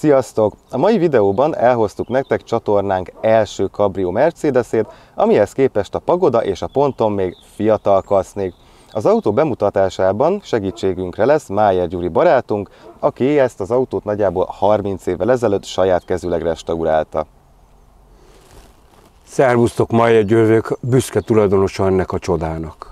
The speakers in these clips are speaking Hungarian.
Sziasztok! A mai videóban elhoztuk nektek csatornánk első kabrió Mercedesét, amihez képest a Pagoda és a Ponton még fiatal kasznék. Az autó bemutatásában segítségünkre lesz Májer Gyuri barátunk, aki ezt az autót nagyjából 30 évvel ezelőtt saját kezűleg restaurálta. Szervusztok, Májer Gyuri vagyok, büszke tulajdonosa ennek a csodának.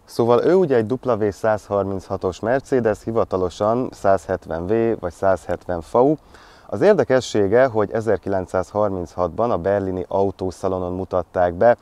Szóval ő ugye egy W136-os Mercedes, hivatalosan 170V vagy 170 VU. Az érdekessége, hogy 1936-ban a berlini autószalonon mutatták be.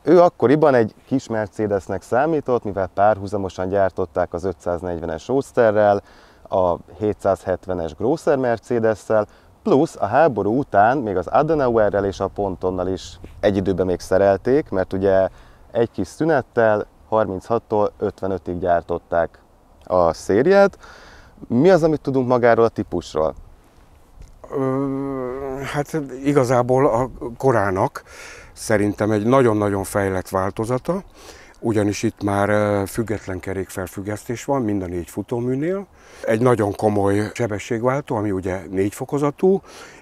Ő akkoriban egy kis Mercedesnek számított, mivel párhuzamosan gyártották az 540-es Roadsterrel, a 770-es Grosser Mercedessel, plusz a háború után még az Adenauerrel és a Pontonnal is egy időben még szerelték, mert ugye egy kis szünettel 36-tól 55-ig gyártották a szériát. Mi az, amit tudunk magáról a típusról? Hát igazából a korának szerintem egy nagyon-nagyon fejlett változata, ugyanis itt már független kerékfelfüggesztés van mind a 4 futóműnél. Egy nagyon komoly sebességváltó, ami ugye 4 fokozatú,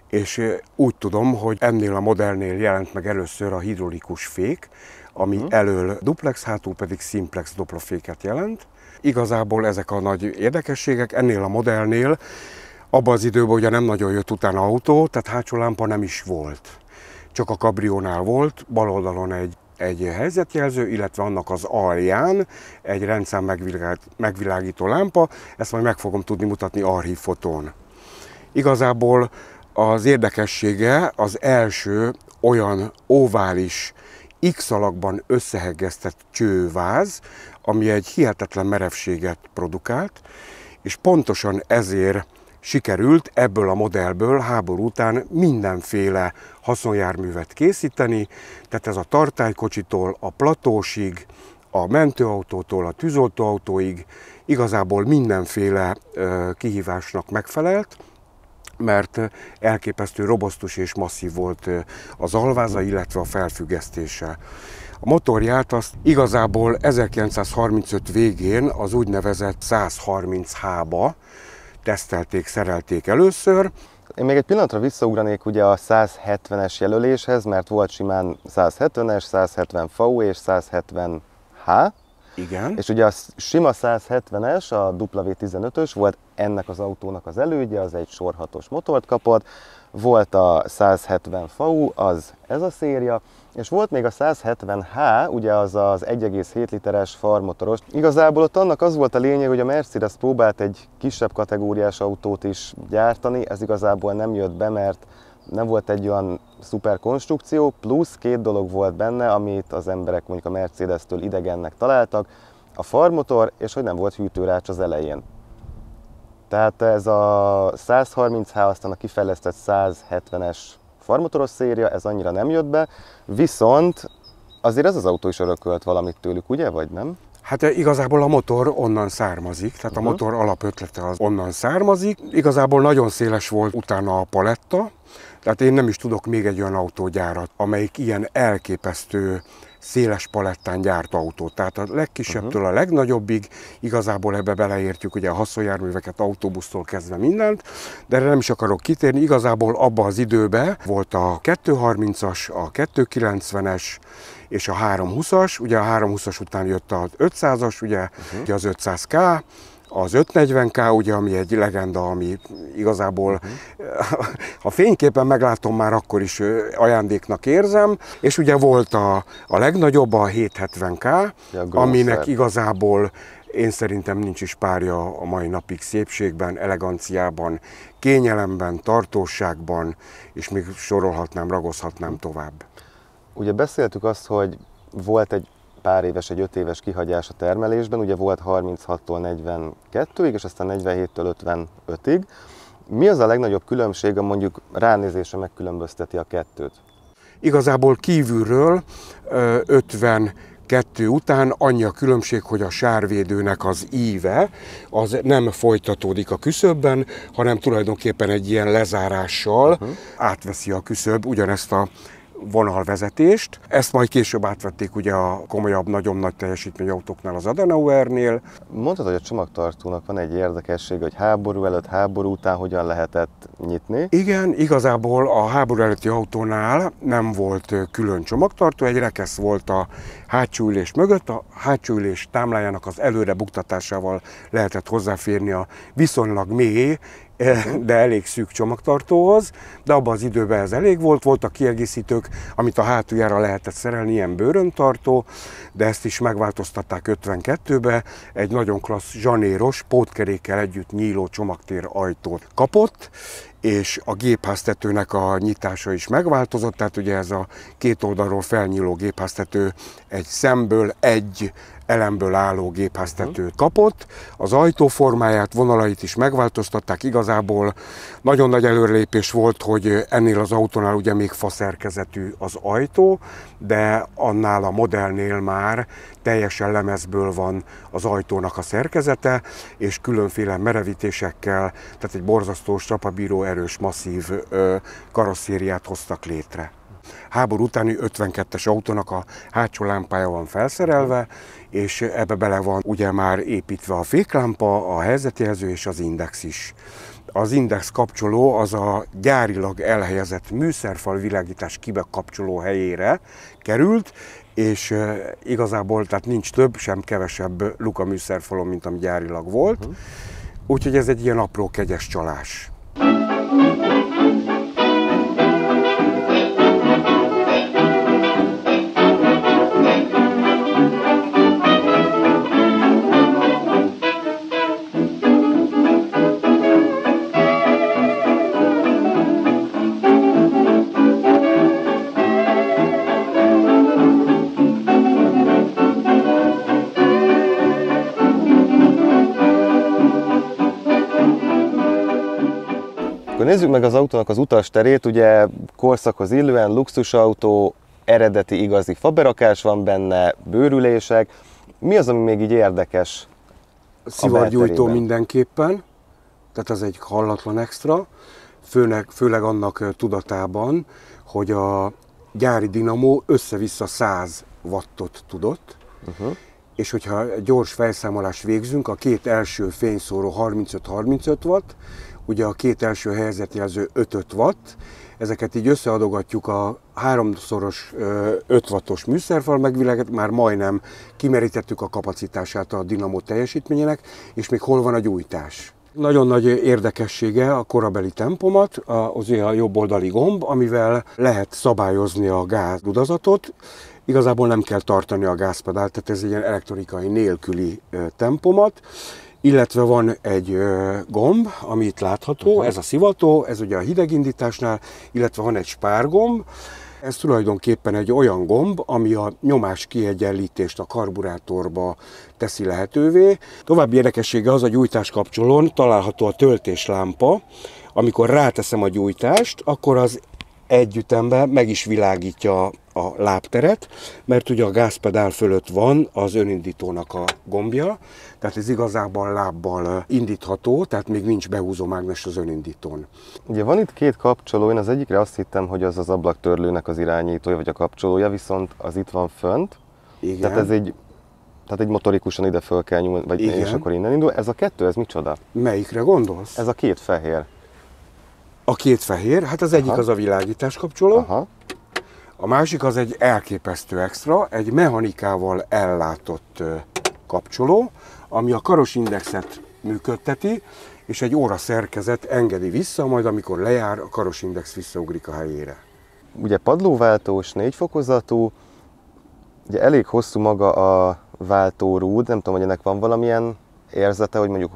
és úgy tudom, hogy ennél a modellnél jelent meg először a hidraulikus fék, ami elől duplex, hátul pedig simplex doplaféket jelent. Igazából ezek a nagy érdekességek. Ennél a modellnél abban az időben ugye nem nagyon jött utána autó, tehát hátsó lámpa nem is volt. Csak a kabriónál volt, bal oldalon egy helyzetjelző, illetve annak az alján egy rendszám megvilágító lámpa, ezt majd meg fogom tudni mutatni archívfotón. Igazából az érdekessége az első olyan ovális, X alakban összeheggesztett csőváz, ami egy hihetetlen merevséget produkált, és pontosan ezért sikerült ebből a modellből háború után mindenféle haszonjárművet készíteni, tehát ez a tartálykocsitól a platósig, a mentőautótól a tűzoltóautóig igazából mindenféle kihívásnak megfelelt, mert elképesztő robosztus és masszív volt az alváza, illetve a felfüggesztése. A motorját azt igazából 1935 végén az úgynevezett 130H-ba tesztelték, szerelték először. Én még egy pillanatra visszaugranék ugye a 170-es jelöléshez, mert volt simán 170-es, 170 VU és 170H. Igen. És ugye a sima 170-es, a W15-ös volt ennek az autónak az elődje, az egy sorhatos motort kapott, volt a 170 VU, az ez a széria, és volt még a 170H, ugye az az 1,7 literes farmotoros. Igazából ott annak az volt a lényeg, hogy a Mercedes próbált egy kisebb kategóriás autót is gyártani, ez igazából nem jött be, mert nem volt egy olyan szuper konstrukció, plusz 2 dolog volt benne, amit az emberek mondjuk a Mercedes-től idegennek találtak, a farmotor, és hogy nem volt hűtőrács az elején. Tehát ez a 130H, aztán a kifejlesztett 170-es farmotoros széria, ez annyira nem jött be, viszont azért ez az autó is örökölt valamit tőlük, ugye, vagy nem? Hát igazából a motor onnan származik, tehát a motor alapötlete az onnan származik. Igazából nagyon széles volt utána a paletta, tehát én nem is tudok még egy olyan autógyárat, amelyik ilyen elképesztő széles palettán gyárt autót. Tehát a legkisebbtől a legnagyobbig, igazából ebbe beleértjük ugye a haszonjárműveket, autóbusztól kezdve mindent, de erre nem is akarok kitérni. Igazából abban az időben volt a 230-as, a 290-es és a 320-as, ugye a 320-as után jött az 500-as, ugye az 500K, az 540K, ugye, ami egy legenda, ami igazából, ha fényképen meglátom, már akkor is ajándéknak érzem, és ugye volt a legnagyobb, a 770K, aminek igazából én szerintem nincs is párja a mai napig szépségben, eleganciában, kényelemben, tartóságban, és még sorolhatnám, ragozhatnám tovább. Ugye beszéltük azt, hogy volt egy pár éves, egy 5 éves kihagyás a termelésben, ugye volt 36-tól 42-ig, és aztán 47-től 55-ig. Mi az a legnagyobb különbség, a mondjuk ránézésre megkülönbözteti a kettőt? Igazából kívülről kettő után annyi a különbség, hogy a sárvédőnek az íve az nem folytatódik a küszöbben, hanem tulajdonképpen egy ilyen lezárással átveszi a küszöb ugyanezt a vonalvezetést. Ezt majd később átvették ugye a komolyabb, nagyon nagy teljesítményautóknál, az Adenauernél. Mondtad, hogy a csomagtartónak van egy érdekessége, hogy háború előtt, háború után hogyan lehetett nyitni? Igen, igazából a háború előtti autónál nem volt külön csomagtartó, egy rekesz volt a hátsó ülés mögött, a hátsó ülés támlájának az előre buktatásával lehetett hozzáférni a viszonylag mély, de elég szűk csomagtartóhoz, de abban az időben ez elég volt, voltak kiegészítők, amit a hátuljára lehetett szerelni, ilyen bőröntartó, de ezt is megváltoztatták 52-be, egy nagyon klassz zsanéros, pótkerékkel együtt nyíló csomagtér ajtót kapott, és a gépháztetőnek a nyitása is megváltozott, tehát ugye ez a két oldalról felnyíló gépháztető egy szemből, egy elemből álló gépháztetőt kapott. Az ajtó formáját, vonalait is megváltoztatták, igazából nagyon nagy előrelépés volt, hogy ennél az autónál ugye még faszerkezetű az ajtó, de annál a modellnél már teljesen lemezből van az ajtónak a szerkezete, és különféle merevítésekkel, tehát egy borzasztó strapabíró, erős, masszív karosszériát hoztak létre. Háború utáni 52-es autónak a hátsó lámpája van felszerelve, és ebbe bele van ugye már építve a féklámpa, a helyzetjelző és az index is. Az index kapcsoló az a gyárilag elhelyezett műszerfal világítás kibekapcsoló helyére került, és igazából tehát nincs több, sem kevesebb luka műszerfalon, mint ami gyárilag volt. Úgyhogy ez egy ilyen apró kegyes csalás. Nézzük meg az autónak az utasterét, ugye korszakhoz illően luxusautó, eredeti igazi faberakás van benne, bőrülések. Mi az, ami még így érdekes? Szivargyújtó mindenképpen, tehát ez egy hallatlan extra, főleg annak tudatában, hogy a gyári dinamó össze-vissza 100 wattot tudott, és hogyha gyors felszámolást végzünk, a két első fényszóró 35-35 watt, ugye a két első helyzetjelző 5 watt, ezeket így összeadogatjuk a háromszoros 5 wattos műszerfal megvilágít, már majdnem kimerítettük a kapacitását a dinamó teljesítményének, és még hol van a gyújtás. Nagyon nagy érdekessége a korabeli tempomat, az a jobb oldali gomb, amivel lehet szabályozni a gázdudazatot. Igazából nem kell tartani a gázpedált, tehát ez egy ilyen elektronikai nélküli tempomat. Illetve van egy gomb, ami itt látható, ez a szivató, ez ugye a hidegindításnál, illetve van egy spárgomb. Ez tulajdonképpen egy olyan gomb, ami a nyomás kiegyenlítést a karburátorba teszi lehetővé. További érdekessége az, a gyújtás kapcsolón található a töltéslámpa. Amikor ráteszem a gyújtást, akkor az egy ütemben meg is világítja a lábteret, mert ugye a gázpedál fölött van az önindítónak a gombja, tehát ez igazából lábbal indítható, tehát még nincs behúzó mágnes az önindítón. Ugye van itt két kapcsoló, én az egyikre azt hittem, hogy az az ablaktörlőnek az irányítója, vagy a kapcsolója, viszont az itt van fönt. Igen. Tehát ez egy motorikusan ide föl kell nyúlni, vagy és akkor innen indul. Ez a kettő, ez micsoda? Melyikre gondolsz? Ez a két fehér. A két fehér, hát az egyik az a világítás kapcsoló, a másik az egy elképesztő extra, egy mechanikával ellátott kapcsoló, ami a karosindexet működteti, és egy óra szerkezet engedi vissza, majd amikor lejár, a karosindex visszaugrik a helyére. Ugye padlóváltós, 4 fokozatú, ugye elég hosszú maga a váltórúd, nem tudom, hogy ennek van valamilyen érzete, hogy mondjuk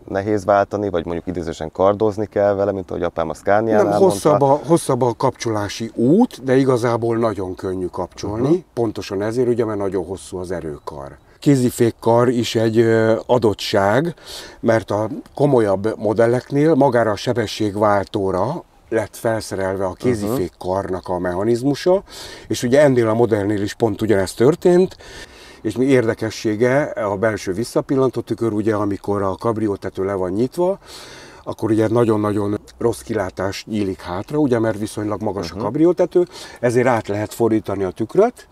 nehéz váltani, vagy mondjuk idézősen kardozni kell vele, mint ahogy apám a Scaniánál mondta. Hosszabb a kapcsolási út, de igazából nagyon könnyű kapcsolni, pontosan ezért, ugye, mert nagyon hosszú az erőkar. Kézifékkar is egy adottság, mert a komolyabb modelleknél magára a sebességváltóra lett felszerelve a kézifékkarnak a mechanizmusa, és ugye ennél a modellnél is pont ugyanezt történt. És mi érdekessége a belső visszapillantó tükör, ugye amikor a kabriótető le van nyitva, akkor ugye nagyon-nagyon rossz kilátás nyílik hátra, ugye, mert viszonylag magas a kabriótető, ezért át lehet fordítani a tükröt.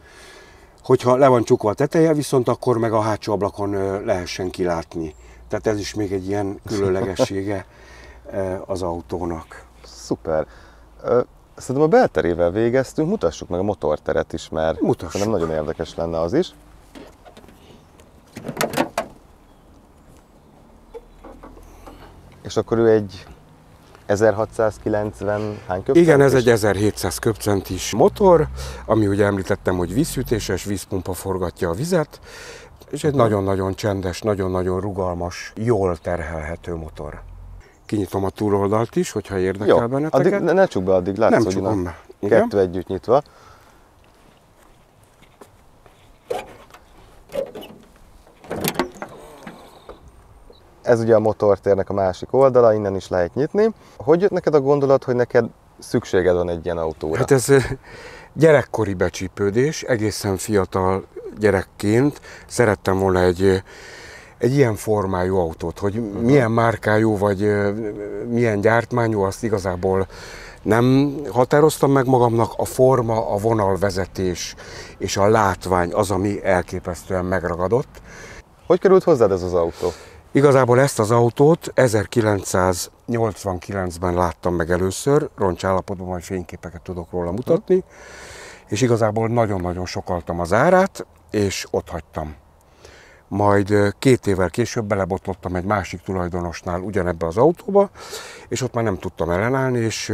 Hogyha le van csukva a teteje, viszont akkor meg a hátsó ablakon lehessen kilátni. Tehát ez is még egy ilyen különlegessége az autónak. Szuper. Szerintem a belterével végeztünk, mutassuk meg a motorteret is, mert szerintem nagyon érdekes lenne az is. És akkor ő egy 1690 hány köbcentis? Igen, ez egy 1700 köbcentis motor, ami ugye említettem, hogy vízhűtéses, vízpumpa forgatja a vizet, és egy nagyon-nagyon csendes, nagyon-nagyon rugalmas, jól terhelhető motor. Kinyitom a túloldalt is, hogyha érdekel benneteket. Addig ne csukd be, addig látsz, nem hogy csukom be. Kettő együtt nyitva. Ez ugye a motortérnek a másik oldala, innen is lehet nyitni. Hogy jött neked a gondolat, hogy neked szükséged van egy ilyen autóra? Hát ez gyerekkori becsípődés, egészen fiatal gyerekként szerettem volna egy ilyen formájú autót, hogy milyen márkájú vagy milyen gyártmányú, azt igazából nem határoztam meg magamnak. A forma, a vonalvezetés és a látvány az, ami elképesztően megragadott. Hogy került hozzád ez az autó? Igazából ezt az autót 1989-ben láttam meg először, roncsállapotban, majd fényképeket tudok róla mutatni, és igazából nagyon-nagyon sokaltam az árát, és ott hagytam. Majd 2 évvel később belebotlottam egy másik tulajdonosnál ugyanebbe az autóba, és ott már nem tudtam ellenállni, és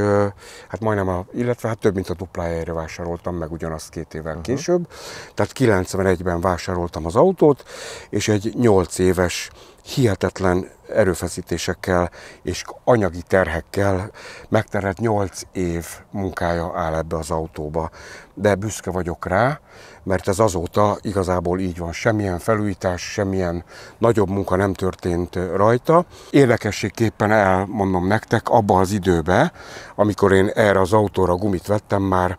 hát majdnem, illetve hát több mint a duplájára vásároltam meg ugyanazt 2 évvel később. Tehát 91-ben vásároltam az autót, és egy 8 éves hihetetlen erőfeszítésekkel és anyagi terhekkel megterhelt 8 év munkája áll ebbe az autóba. De büszke vagyok rá, mert ez azóta igazából így van. Semmilyen felújítás, semmilyen nagyobb munka nem történt rajta. Érdekességképpen elmondom nektek, abban az időben, amikor én erre az autóra gumit vettem, már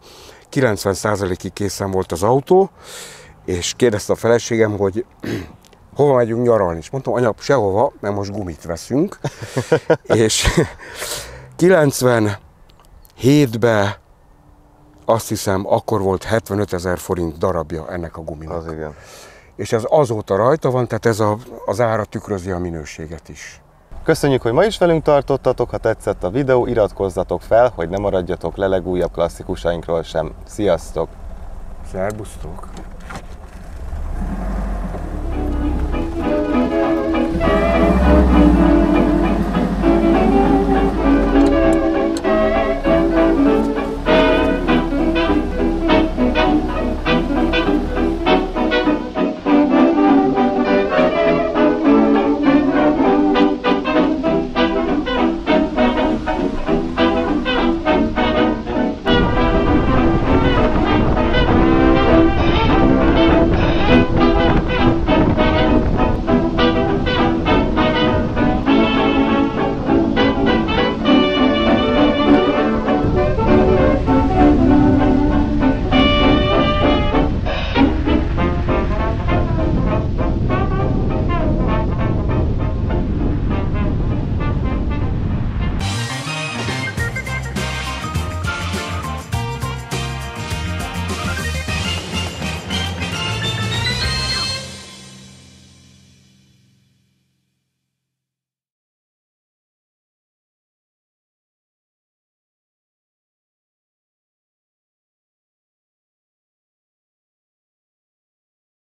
90%-ig készen volt az autó, és kérdezte a feleségem, hogy hova megyünk nyaralni? És mondtam, anya, sehova, mert most gumit veszünk. És 97-ben azt hiszem, akkor volt 75 000 forint darabja ennek a guminak. Az igen. És ez azóta rajta van, tehát ez az ára tükrözi a minőséget is. Köszönjük, hogy ma is velünk tartottatok, ha tetszett a videó, iratkozzatok fel, hogy ne maradjatok le legújabb klasszikusainkról sem. Sziasztok! Szerbusztok!